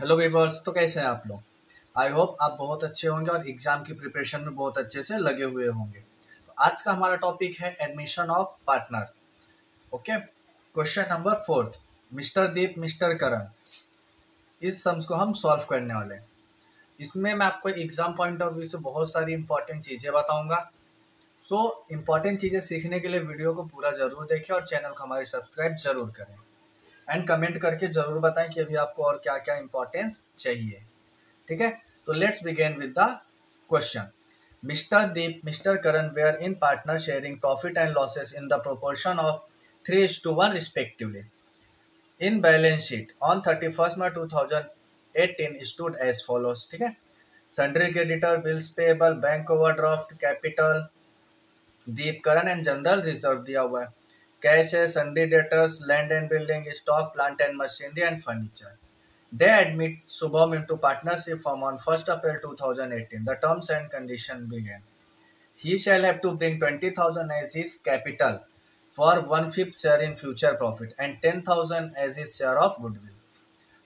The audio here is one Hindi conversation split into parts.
हेलो वीवर्स, तो कैसे हैं आप लोग। आई होप आप बहुत अच्छे होंगे और एग्जाम की प्रिपरेशन में बहुत अच्छे से लगे हुए होंगे। तो आज का हमारा टॉपिक है admission of partner. Okay, question number fourth, mister Deep mister Karan, इस सम्स को हम सॉल्व करने वाले हैं। इसमें मैं आपको एग्जाम पॉइंट ऑफ व्यू से बहुत सारी इंपॉर्टेंट चीज़ें बताऊंगा। सो इंपॉर्टेंट चीज़ें सीखने के लिए वीडियो को पूरा जरूर देखें और चैनल को हमारे सब्सक्राइब जरूर करें एंड कमेंट करके जरूर बताएं कि अभी आपको और क्या क्या इंपॉर्टेंस चाहिए। ठीक है, तो let's begin with the question. Mister Deep mister Karan were in partner sharing profit and losses in the proportion of 3:1 respectively in balance sheet on 31 March 2018 stood as follows। ठीक है, sundry creditor, bills payable, bank overdraft, capital, Deep Karan and general reserve दिया हुआ है। कैश है, sundry debtors, land and building, stock, plant and machinery and furniture. They admit Subham into partnership firm on 1st April 2018. The terms and condition began. He shall have to bring 20,000 as his capital for 1/5 share in future profit and 10,000 as his share of goodwill.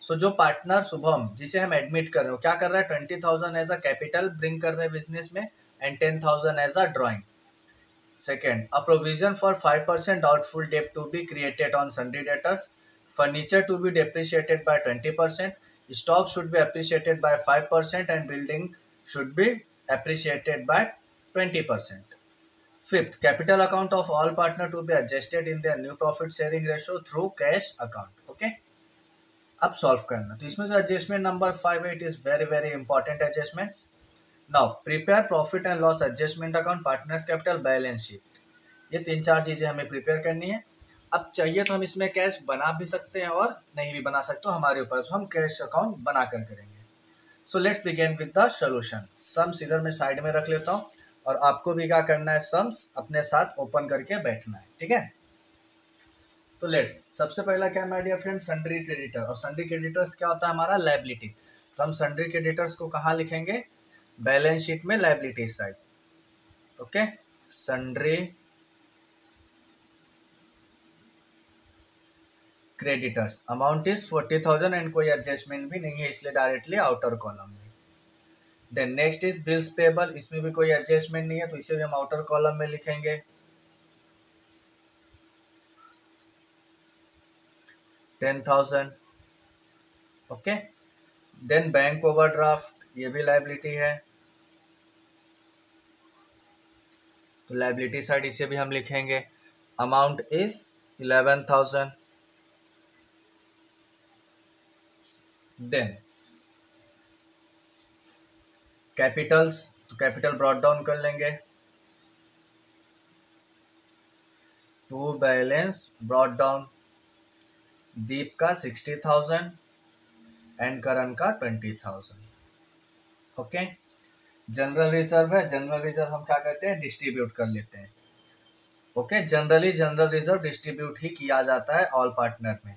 So जो पार्टनर शुभम जिसे हम एडमिट कर रहे हो क्या कर रहा है, 20,000 एज अ कैपिटल ब्रिंग कर रहे हैं बिजनेस में and 10,000 as a drawing. Second, a provision for 5% doubtful debt to be created on sundry debtors, furniture to be depreciated by 20%, stock should be appreciated by 5% and building should be appreciated by 20%. Fifth, capital account of all partner to be adjusted in their new profit sharing ratio through cash account. Okay, अब सॉल्व करना, तो इसमें जो एडजस्टमेंट नंबर 5 है, it is very very important adjustments. Now prepare profit and loss adjustment account, partners capital, balance sheet. ये 3-4 चीजें हमें प्रिपेयर करनी है। अब चाहिए तो हम इसमें कैश बना भी सकते हैं और नहीं भी बना सकते, तो हमारे ऊपर, तो हम कैश अकाउंट बनाकर करेंगे। So let's begin with the solution. Sums इधर मैं साइड में रख लेता हूँ और आपको भी क्या करना है, सम्स अपने साथ ओपन करके बैठना है। ठीक है, तो लेट्स, सबसे पहला क्या है my dear friend, sundry creditor. और सन्ड्री क्रेडिटर्स क्या होता है, हमारा लायबिलिटी। तो हम सन्ड्री क्रेडिटर्स को कहाँ लिखेंगे, बैलेंस शीट में liability side. Okay, sundry creditors, amount is 40,000 and कोई एडजस्टमेंट भी नहीं है इसलिए डायरेक्टली आउटर कॉलम में। Then next is bills payable, इसमें भी कोई एडजस्टमेंट नहीं है तो इसे भी हम आउटर कॉलम में लिखेंगे। 10,000। ओके, देन बैंक ओवरड्राफ्ट, ये भी लायबिलिटी है तो लायबिलिटी साइड इसे भी हम लिखेंगे। Amount is 11,000। देन कैपिटल्स, तो कैपिटल ब्रॉट डाउन कर लेंगे to balance brought down, Deep का 60,000 एंड करण का 20,000। ओके, जनरल रिजर्व है, जनरल रिजर्व हम क्या करते हैं, डिस्ट्रीब्यूट कर लेते हैं। Okay, generally general reserve distribute ही किया जाता है ऑल पार्टनर में,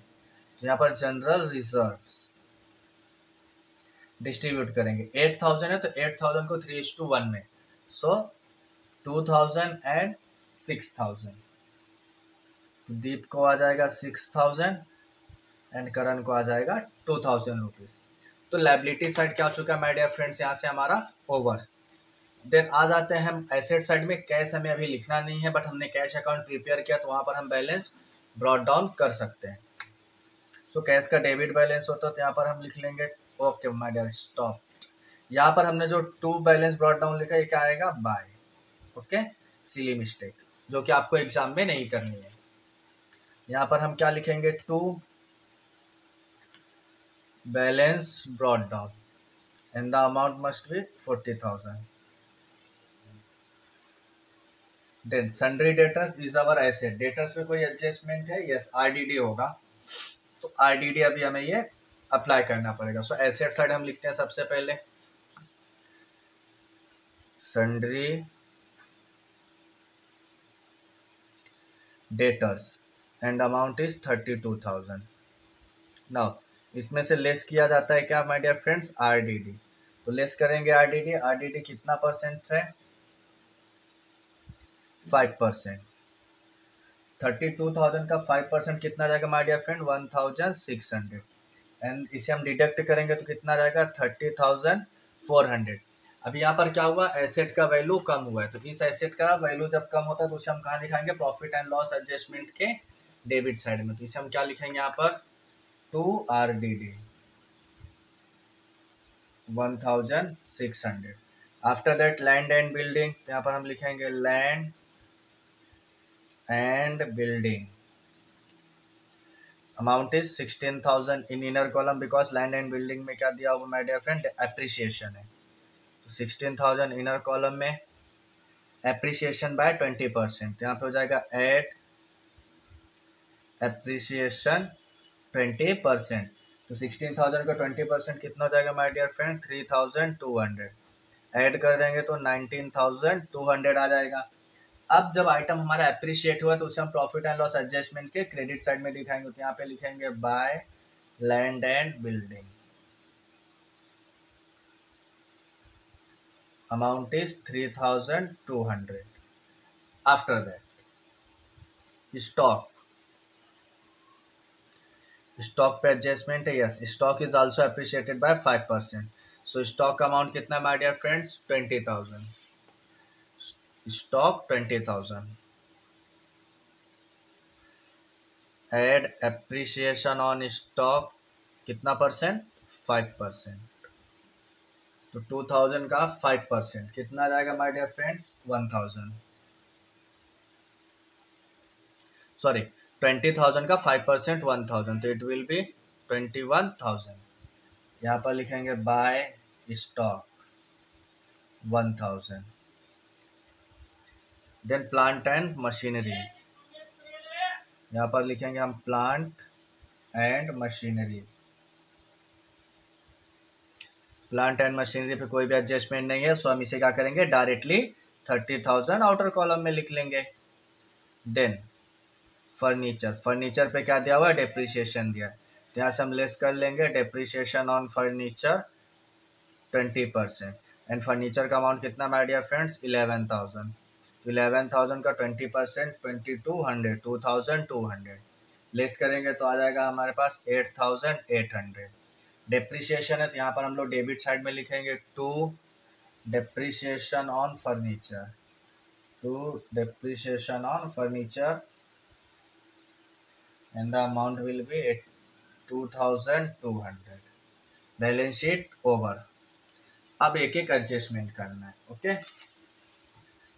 तो यहाँ पर जनरल रिजर्व्स डिस्ट्रीब्यूट करेंगे। 8,000 है तो 8,000 को 3:1 में, सो 2,000 एंड 6,000। तो दीप को आ जाएगा 6,000 एंड करण को आ जाएगा 2,000 रुपीज। तो लायबिलिटी साइड क्या हो चुका है माय डियर फ्रेंड्स, यहाँ से हमारा ओवर। देन आ जाते हैं हम एसेट साइड में। कैश हमें अभी लिखना नहीं है बट हमने कैश अकाउंट प्रिपेयर किया तो वहां पर हम बैलेंस ब्रॉट डाउन कर सकते हैं। सो कैश का डेबिट बैलेंस होता है तो यहाँ पर हम लिख लेंगे, ओके माय डियर स्टॉप। यहाँ पर हमने जो टू बैलेंस ब्रॉट डाउन लिखा है, ये क्या आएगा, बाय। ओके, सिली मिस्टेक जो कि आपको एग्जाम में नहीं करनी है। यहाँ पर हम क्या लिखेंगे, to balance brought down and the amount must be 40,000। Then sundry debtors is our asset, debtors में कोई एडजस्टमेंट है, यस आरडीडी होगा, तो आरडीडी अभी हमें ये अप्लाई करना पड़ेगा। सो एसेट साइड हम लिखते हैं सबसे पहले sundry debtors and amount is 32,000। Now इसमें से लेस किया जाता है क्या माय डियर फ्रेंड्स, आरडीडी। तो लेस करेंगे आरडीडी, आरडीडी कितना परसेंट है, 5%। 32,000 का 5% कितना जाएगा माय डियर फ्रेंड, 1,600। एंड इसे हम डिडक्ट करेंगे तो कितना रहेगा 30,400। अभी यहाँ पर क्या हुआ, एसेट का वैल्यू कम हुआ है, तो इस एसेट का वैल्यू जब कम होता है तो उसे हम कहाँ दिखाएंगे, प्रॉफिट एंड लॉस एडजस्टमेंट के डेबिट साइड में। तो इसे हम क्या लिखेंगे यहाँ पर, 2RDD 1600। After that land and building, तो यहाँ पर हम लिखेंगे land and building amount is 16,000 in inner column because land and building में क्या दिया होगा माय डियर फ्रेंड, एप्रिसिएशन है। तो 16,000 इनर कॉलम में एप्रिसिएशन बाय 20%, यहाँ पे हो जाएगा एट एप्रिसिएशन 20%। तो 16,000 का 20% कितना हो जाएगा माय डियर फ्रेंड, 3,200। ऐड कर देंगे तो 19,200 आ जाएगा। अब जब आइटम हमारा एप्रिशिएट हुआ तो उसे हम प्रॉफिट एंड लॉस एडजस्टमेंट के क्रेडिट साइड में दिखाएंगे। तो यहाँ पे लिखेंगे by land and building amount is 3,200। After that stock पे एडजस्टमेंट है, yes, stock is also appreciated by 5%। So stock का अमाउंट कितना my dear friends, 20,000। Stock 20,000 add appreciation on stock कितना परसेंट, 5%। तो 2,000 का 5% कितना आ जाएगा माय डियर फ्रेंड्स, 1,000। सॉरी, 20,000 का 5% 1,000, तो इट विल बी 21,000। यहाँ पर लिखेंगे by stock 1,000। Then plant and machinery, यहाँ पर लिखेंगे हम plant and machinery. Plant and machinery पे कोई भी एडजस्टमेंट नहीं है, सो हम इसे क्या करेंगे, डायरेक्टली 30,000 आउटर कॉलम में लिख लेंगे। देन फर्नीचर पे क्या दिया हुआ है, डेप्रिसिएशन दिया है, तो यहाँ से हम लेस कर लेंगे depreciation on furniture 20%। And furniture का अमाउंट कितना माय डियर फ्रेंड्स, 11,000। तो 11,000 का 20% 2,200, 2,200 लेस करेंगे तो आ जाएगा हमारे पास 8,800। डेप्रिसिएशन है तो यहाँ पर हम लोग डेबिट साइड में लिखेंगे to depreciation on furniture, and the amount will be 2,200। Balance sheet over. अब एक एक एडजस्टमेंट करना है, ओके।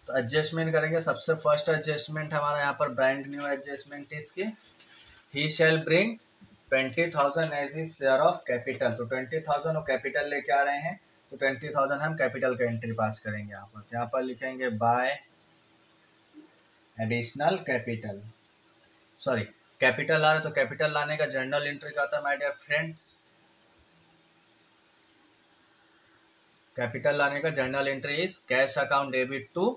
तो एडजस्टमेंट करेंगे, सबसे फर्स्ट एडजस्टमेंट हमारा यहाँ पर ब्रांड न्यू एडजस्टमेंट इसकी, he shall bring 20,000 as is share of capital. तो 20,000 वो कैपिटल लेके आ रहे हैं, तो 20,000 हम कैपिटल का एंट्री पास करेंगे यहाँ पर। यहाँ पर लिखेंगे by additional capital, sorry capital आ रहा है तो कैपिटल लाने का जर्नल एंट्री क्या होता है माय डियर फ्रेंड्स, कैपिटल लाने का journal entry is cash account debit to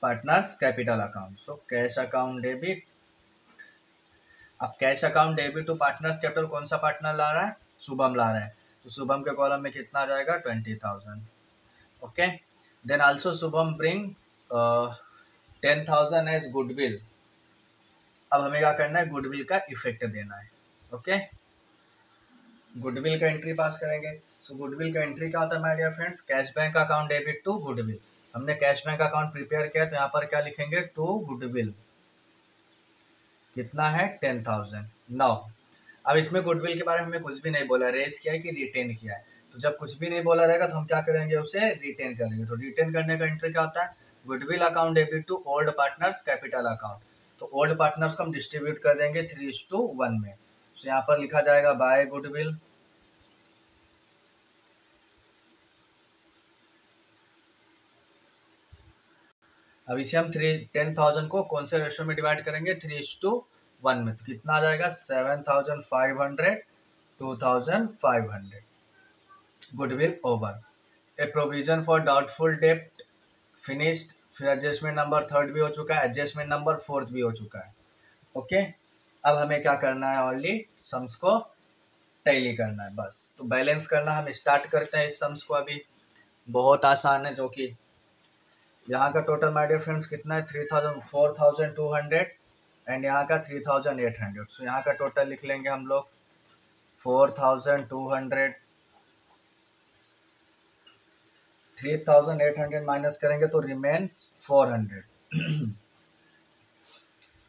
partners capital account. So cash account debit, अब cash account debit to partners capital कौन सा पार्टनर ला रहा है, शुभम ला रहा है, तो शुभम के कॉलम में कितना आ जाएगा, 20,000। Okay, then also Shubham bring 10,000 as goodwill. अब हमें क्या करना है, गुडविल का इफेक्ट देना है, ओके। गुडविल का एंट्री पास करेंगे। सो गुडविल का एंट्री क्या होता है my dear friends, cash bank account debit to goodwill. हमने कैश बैंक अकाउंट प्रिपेयर किया तो यहाँ पर क्या लिखेंगे, टू गुडविल कितना है, 10,000। नाउ अब इसमें गुडविल के बारे में हमें कुछ भी नहीं बोला, रेस किया है कि रिटेन किया है। तो जब कुछ भी नहीं बोला रहेगा तो हम क्या करेंगे, उसे रिटेन करेंगे। तो रिटेन करने का एंट्री क्या होता है, goodwill account debit to old partners capital account. तो ओल्ड पार्टनर्स को हम डिस्ट्रीब्यूट कर देंगे 3:1 में। तो यहाँ पर लिखा जाएगा बाय गुडविल अब इसे हम 10,000 को कौन से रेशो में डिवाइड करेंगे, 3:1 में। तो कितना आ जाएगा, 7,500, 2,500। Goodwill over. A provision for doubtful डेप्ट फिनिश्ड, फिर एडजस्टमेंट नंबर 3 भी हो चुका है, एडजस्टमेंट नंबर 4 भी हो चुका है, ओके। अब हमें क्या करना है, ओनली सम्स को टैली करना है बस। तो बैलेंस करना हम स्टार्ट करते हैं इस सम्स को। अभी बहुत आसान है, जो कि यहाँ का टोटल माय डियर फ्रेंड्स कितना है, 4,200 एंड यहाँ का 3,800। सो यहाँ का टोटल लिख लेंगे हम लोग 4,200, 3,800 माइनस करेंगे तो रिमेन्स 400।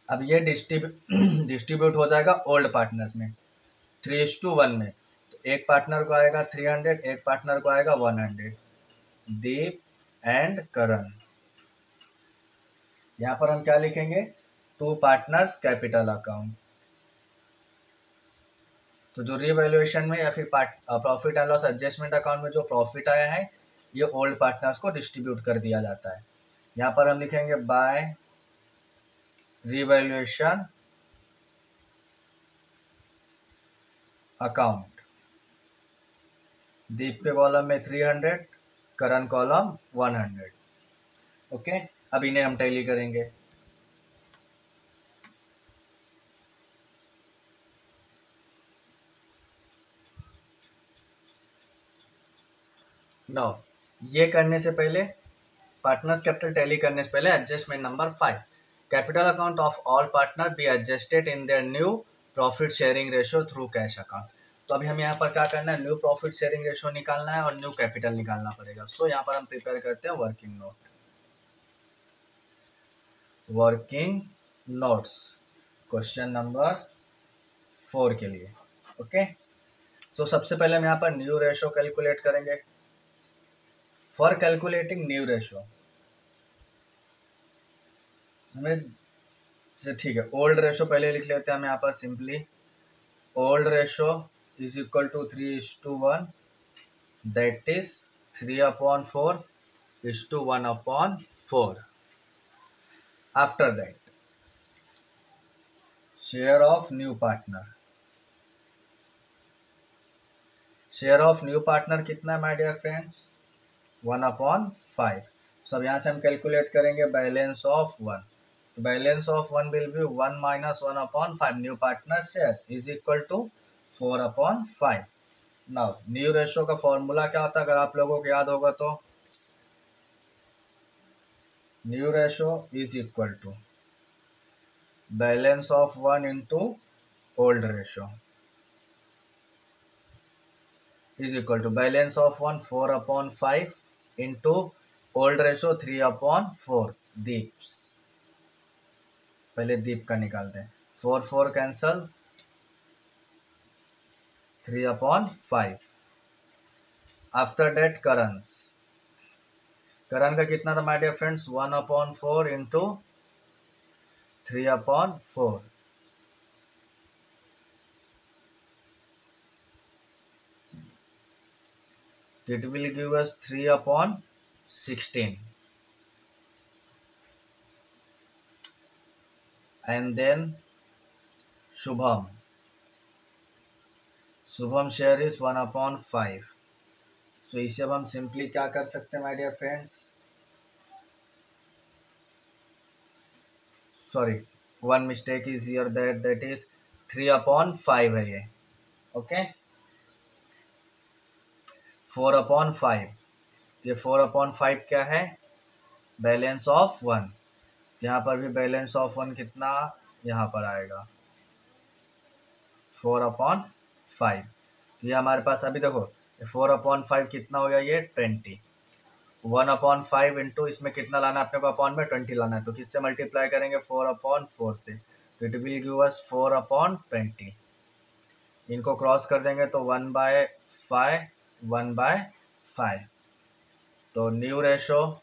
अब ये डिस्ट्रीब्यूट हो जाएगा ओल्ड पार्टनर्स में 3:1 में। तो एक पार्टनर को आएगा 300, एक पार्टनर को आएगा 100। दीप एंड करण। यहाँ पर हम क्या लिखेंगे, टू पार्टनर्स कैपिटल अकाउंट। तो जो रीवैल्यूएशन में या फिर profit and loss adjustment account में जो प्रॉफिट आया है ये ओल्ड पार्टनर्स को डिस्ट्रीब्यूट कर दिया जाता है। यहाँ पर हम लिखेंगे बाय रीवैल्यूएशन अकाउंट। दीप के कॉलम में 300, करण कॉलम 100। ओके, अब इन्हें हम टैली करेंगे। नो, ये करने से पहले पार्टनर्स कैपिटल टैली करने से पहले adjustment number 5, capital account of all partner be adjusted in their new profit sharing ratio through cash account. तो अभी हम यहाँ पर क्या करना है, न्यू प्रॉफिट शेयरिंग रेशियो निकालना है और न्यू कैपिटल निकालना पड़ेगा। सो यहाँ पर हम प्रिपेयर करते हैं वर्किंग नोट्स क्वेश्चन नंबर 4 के लिए। ओके, तो सबसे पहले हम यहाँ पर न्यू रेशियो कैलकुलेट करेंगे। फॉर कैलकुलेटिंग न्यू रेशियो हमें, ठीक है, ओल्ड रेशियो पहले लिख लेते हैं हम यहाँ पर simply. Old ratio is equal to 3:1, that is 3/4 is to 1/4. After that, share of new partner. Share of new partner कितना है माय डियर फ्रेंड्स, 1/5। सब यहाँ से हम कैलकुलेट करेंगे बैलेंस ऑफ 1। तो balance of 1 will be 1 minus 1/5 new partner share is equal to 4/5। Now new ratio का फॉर्मूला क्या होता है, अगर आप लोगों को याद होगा तो new ratio is equal to balance of 1 into old ratio is equal to balance of 1 4/5 into old ratio 3/4 Deep's. पहले दीप का निकालते हैं, 4 कैंसल, 3/5। आफ्टर डेट करण का कितना था my dear friends, 1/4 into 3/4। It will give us 3/16, and then Shubham share is 1/5। so इसे अब हम सिंपली क्या कर सकते हैं my dear friends, sorry one mistake is here, that is 3/5 है ये। ओके, 4/5। ये 4/5 क्या है, बैलेंस ऑफ 1। यहाँ पर भी बैलेंस ऑफ 1 कितना यहाँ पर आएगा 4/5। ये हमारे पास अभी देखो 4/5 कितना हो गया, ये 20। 1/5 इंटू इसमें कितना लाना है अपने को, अपॉन में 20 लाना है, तो किससे मल्टीप्लाई करेंगे 4/4 से, तो इट विल गिव अस 4/20। इनको क्रॉस कर देंगे तो 1/5 1/5। तो new ratio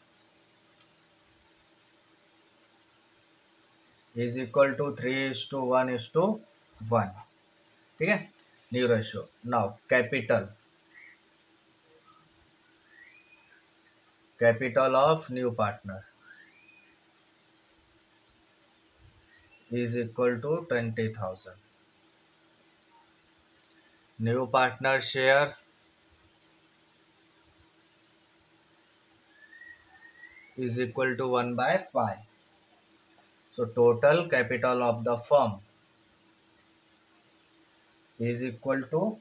is equal to 3:1:1। ठीक है, new ratio. Now capital of new partner is equal to 20,000. New partner share is equal to 1/5. So total capital of the firm is equal to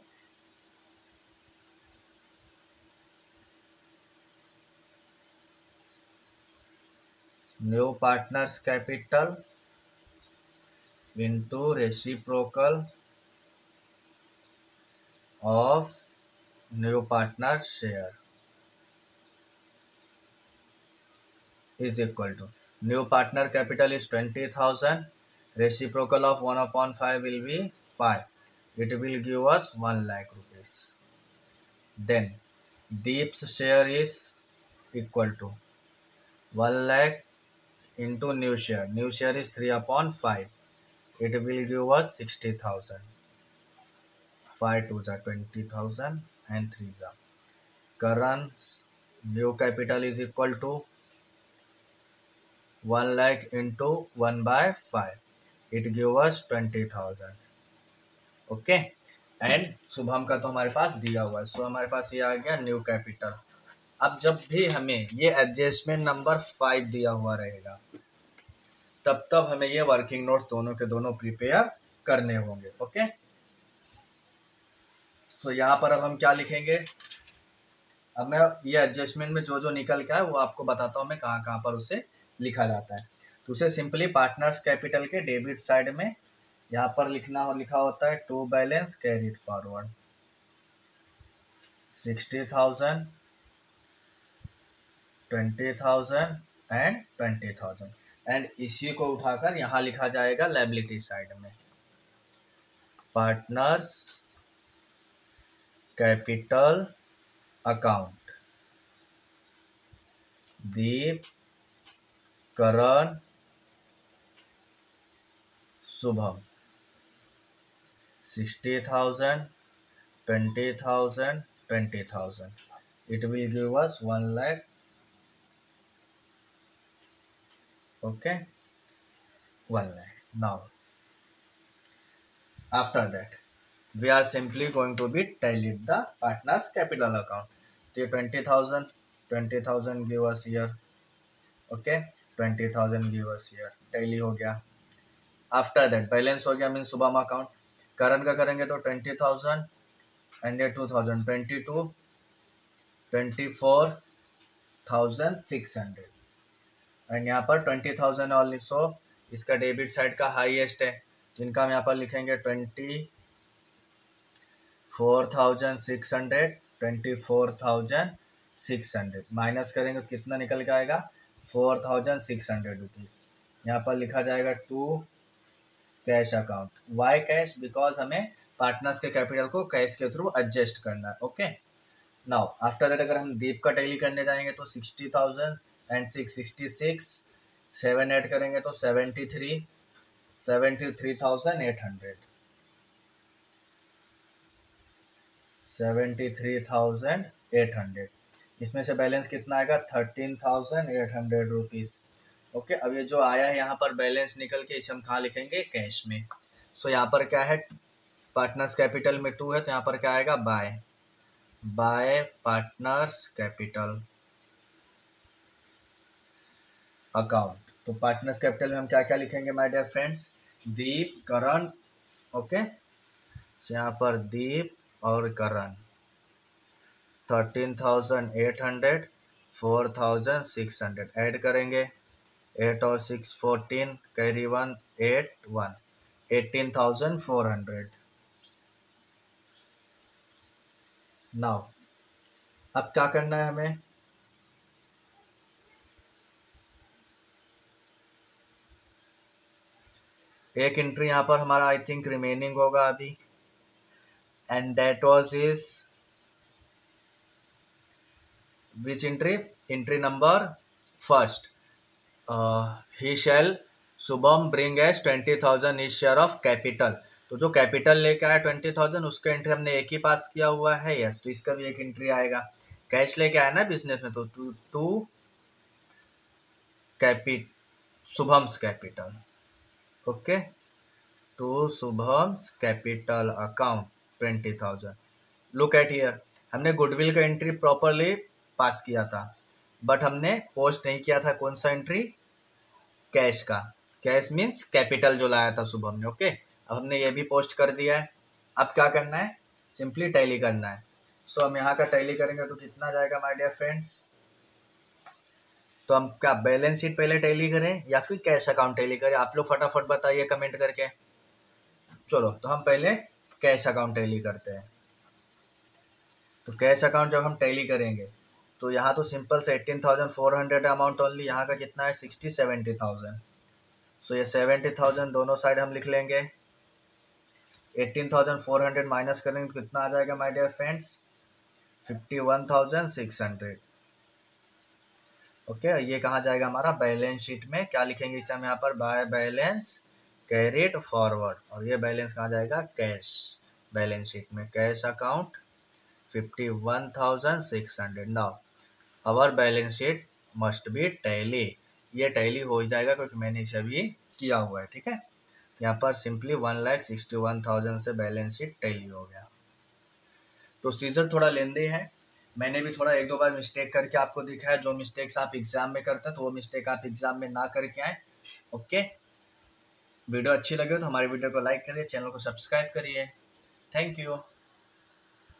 new partners capital into reciprocal of new partner share is equal to new partner capital is 20,000. Reciprocal of 1/5 will be 5. It will give us 1 lakh rupees. Then Deep's share is equal to 1 lakh into new share. New share is 3/5. It will give us 60,000. 5 2s are 20,000 and 3s are. Karan's new capital is equal to 1 lakh into 1/5. It gives us 20,000. Okay and Shubham का तो हमारे पास दिया हुआ है, सो हमारे पास ये आ गया न्यू कैपिटल। अब जब भी हमें ये एडजस्टमेंट नंबर 5 दिया हुआ रहेगा तब हमें ये वर्किंग नोट्स दोनों के दोनों प्रिपेयर करने होंगे। ओके सो यहाँ पर अब हम क्या लिखेंगे, अब मैं ये एडजस्टमेंट में जो जो निकल के आए वो आपको बताता हूँ मैं कहाँ पर उसे लिखा जाता है। तो उसे सिंपली पार्टनर्स कैपिटल के डेबिट साइड में यहाँ पर लिखा होता है to balance carried forward 60,000, 20,000 and 20,000 and इसी को उठाकर यहाँ लिखा जाएगा लायबिलिटी साइड में partners capital account Deep, Karan, Shubham 60,000, 20,000, 20,000. It will give us 1 lakh. Okay, 1 lakh. Now, after that, we are simply going to be tallied the partner's capital account. So 20,000 give us here. Okay, 20,000 give us here. Tally हो गया. After that, balance हो गया मीन शुभम अकाउंट। करण का करेंगे तो 20,000 एंड ये 2,000 22 24,600 एंड यहाँ पर 20,000 ऑल्सो इसका डेबिट साइड का हाईएस्ट है, जिनका हम यहाँ पर लिखेंगे 24,600 24,600 माइनस करेंगे तो कितना निकल के आएगा 4,600 रुपीज़। यहाँ पर लिखा जाएगा to cash account. Why cash? Because हमें पार्टनर्स के कैपिटल को कैश के थ्रू एडजस्ट करना है। ओके नाउ आफ्टर दैट अगर हम दीप का टैली करने जाएंगे तो 60,000 एंड 666 7 ऐड करेंगे तो 73,800 73,800। इसमें से बैलेंस कितना आएगा 13,800 रुपीज़। ओके अब ये जो आया है यहाँ पर बैलेंस निकल के इसे हम कहाँ लिखेंगे कैश में। सो यहाँ पर क्या है पार्टनर्स कैपिटल में 2 है तो यहाँ पर क्या आएगा बाय पार्टनर्स कैपिटल अकाउंट। तो पार्टनर्स कैपिटल में हम क्या क्या लिखेंगे my dear friends, Deep, Karan. Okay so यहाँ पर दीप और करण 13,800 4,600 ऐड करेंगे 8 और 6 14 कैरी 1 8 1 18,400। नाउ अब क्या करना है हमें, एक एंट्री यहाँ पर हमारा आई थिंक रिमेनिंग होगा अभी and that was is which entry number first ही shall Shubham brings 20,000 is share of capital. तो जो कैपिटल लेके आया 20,000 उसका एंट्री हमने एक ही पास किया हुआ है यस, तो इसका भी एक एंट्री आएगा। कैश लेके आया ना बिजनेस में तो to Shubham's capital. Okay to Shubham's capital account 20,000। Look at here हमने गुडविल का एंट्री प्रॉपरली पास किया था बट हमने पोस्ट नहीं किया था कौन सा एंट्री कैश का। कैश मीन्स कैपिटल जो लाया था शुभम ने। ओके अब हमने ये भी पोस्ट कर दिया है। अब क्या करना है सिंपली टैली करना है। सो हम यहाँ का टैली करेंगे तो कितना जाएगा माय डियर फ्रेंड्स, तो हम क्या बैलेंस शीट पहले टैली करें या फिर कैश अकाउंट टैली करें, आप लोग फटाफट बताइए कमेंट करके। चलो तो हम पहले कैश अकाउंट टैली करते हैं। तो कैश अकाउंट जब हम टैली करेंगे तो यहाँ तो सिंपल से 18,400 अमाउंट ओनली, यहाँ का कितना है 70,000। सो ये 70,000 दोनों साइड हम लिख लेंगे। 18,400 माइनस करेंगे तो कितना आ जाएगा माय डियर फ्रेंड्स, 51,600। ओके, ये कहाँ जाएगा हमारा बैलेंस शीट में, क्या लिखेंगे इसे हम यहाँ पर, बाय बैलेंस कैरिड फॉरवर्ड, और ये बैलेंस कहाँ जाएगा कैश बैलेंस शीट में, cash account 51,600। Now our balance sheet must be tally, ये टैली हो ही जाएगा क्योंकि मैंने इसे अभी किया हुआ है, ठीक है। तो यहाँ पर सिंपली 1,61,000 से बैलेंस शीट टैली हो गया। प्रोसीजर थोड़ा लेंदी है, मैंने भी थोड़ा एक दो बार मिस्टेक करके आपको दिखाया, जो मिस्टेक्स आप एग्जाम में करते हैं तो वो मिस्टेक आप एग्जाम में ना करके आए। ओके, वीडियो अच्छी लगे तो हमारे वीडियो को लाइक करिए, चैनल को सब्सक्राइब करिए। Thank you.